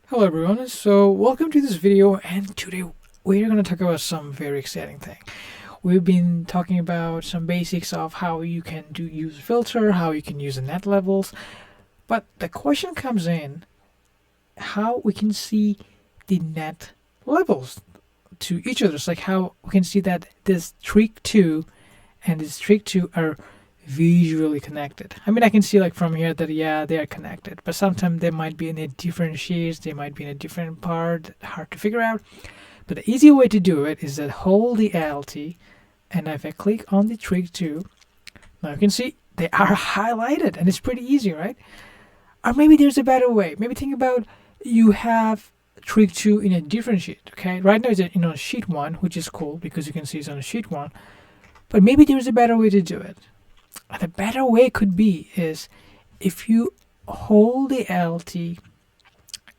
Hello everyone, so welcome to this video, and today we're going to talk about some very exciting thing. We've been talking about some basics of how you can use filter, how you can use the net levels, but the question comes in how we can see the net levels to each other. It's like how we can see that this streak 2 and this streak 2 are visually connected. I mean, I can see like from here that yeah, they are connected, but sometimes they might be in a different shades, they might be in a different part, hard to figure out. But the easy way to do it is that hold the Alt, and if I click on the streak 2, now you can see they are highlighted, and it's pretty easy, right? Or maybe there's a better way. Maybe think about you have streak 2 in a different sheet. Okay, right now it's in sheet 1, which is cool because you can see it's on sheet 1. But maybe there's a better way to do it. And the better way could be is if you hold the Alt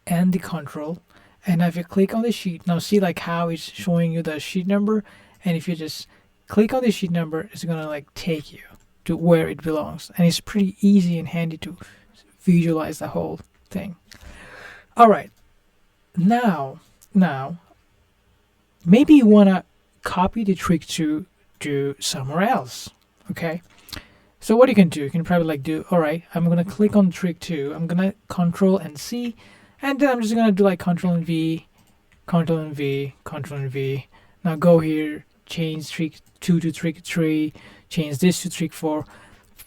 and the Ctrl, and if you click on the sheet, now see like how it's showing you the sheet number, and if you just click on the sheet number, it's gonna like take you to where it belongs, and it's pretty easy and handy to visualize the whole thing. All right, now maybe you wanna copy the trick to somewhere else. Okay. So what you can do, you can probably like do, all right, I'm going to click on trick 2. I'm going to Control and C, and then I'm just going to do like Control and V, Control and V, Control and V. Now go here, change trick 2 to trick 3, change this to trick 4.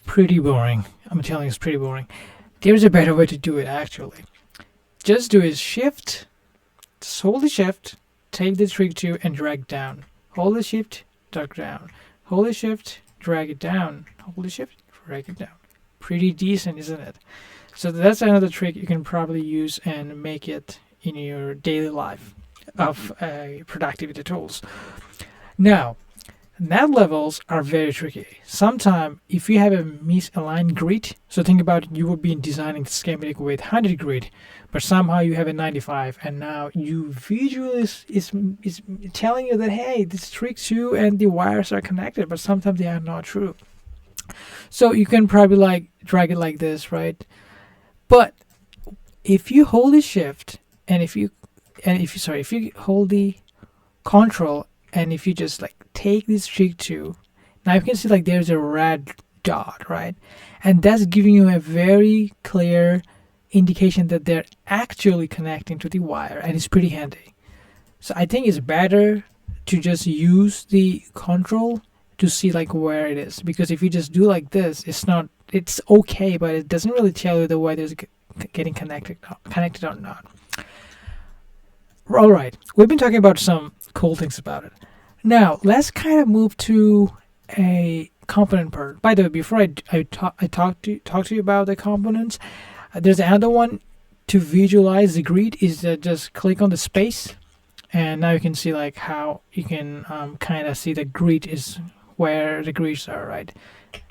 Pretty boring. I'm telling you, it's pretty boring. There's a better way to do it actually. Just do is Shift, just hold the Shift, take the trick 2 and drag down. Hold the Shift, drag down. Hold the Shift, drag it down. Hold the Shift, drag it down. Pretty decent, isn't it? So that's another trick you can probably use and make it in your daily life of productivity tools. Now, net levels are very tricky. Sometimes if you have a misaligned grid, so think about it, you would be designing the schematic with 100 grid, but somehow you have a 95, and now you visually is telling you that hey, this trick 2 and the wires are connected, but sometimes they are not true. So you can probably like drag it like this, right? But if you hold the Shift and if you hold the Control, and if you just like take this streak 2, now you can see like there's a red dot, right? And that's giving you a very clear indication that they're actually connecting to the wire, and it's pretty handy. So I think it's better to just use the Control to see like where it is, because if you just do like this, it's okay, but it doesn't really tell you the whether it's getting connected or not. All right, we've been talking about some cool things about it. Now let's kind of move to a component part. By the way, before I talk to you about the components, there's another one to visualize the grid. Is just click on the space, and now you can see like how you can kind of see the grid is where the grids are, right?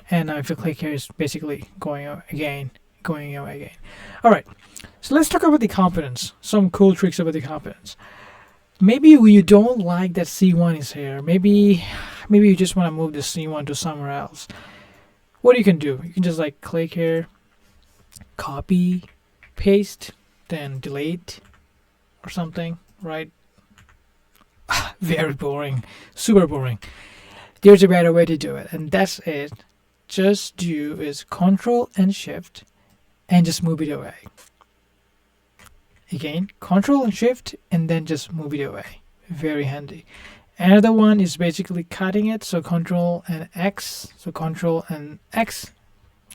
And now if you click here, it's basically going away again. All right, so let's talk about the components. Some cool tricks about the components. Maybe you don't like that C1 is here. Maybe you just want to move the C1 to somewhere else. What you can do, you can just like click here, copy, paste, then delete or something, right? Very boring, super boring. There's a better way to do it, and that's it. Just do is Control and Shift and just move it away. Again, Control and Shift and then just move it away. Very handy. Another one is basically cutting it, so Control and X, so Control and X,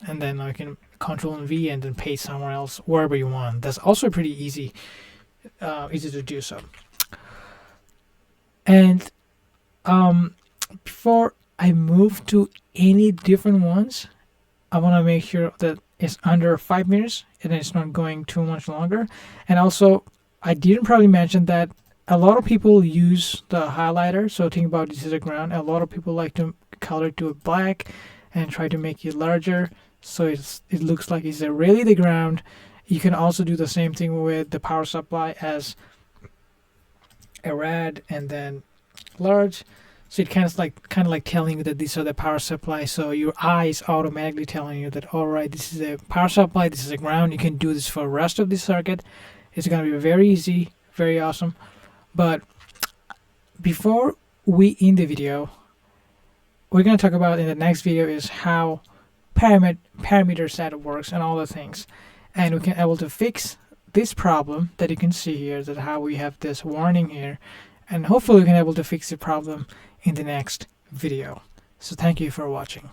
and then I can Control and V and then paste somewhere else, wherever you want. That's also pretty easy to do so. And before I move to any different ones, I want to make sure that it's under 5 minutes and it's not going too much longer. And also, I didn't probably mention that a lot of people use the highlighter. So think about this as a ground. A lot of people like to color it to a black and try to make it larger, so it looks like it's really the ground. You can also do the same thing with the power supply as a red and then large. So it kind of like telling you that these are the power supply. So your eye is automatically telling you that, all right, this is a power supply, this is a ground. You can do this for the rest of the circuit, It's going to be very easy, very awesome. But before we end the video, we're going to talk about in the next video is how parameter setup works and all the things. And we can able to fix this problem that you can see here, that how we have this warning here, and hopefully we can able to fix the problem in the next video. So thank you for watching.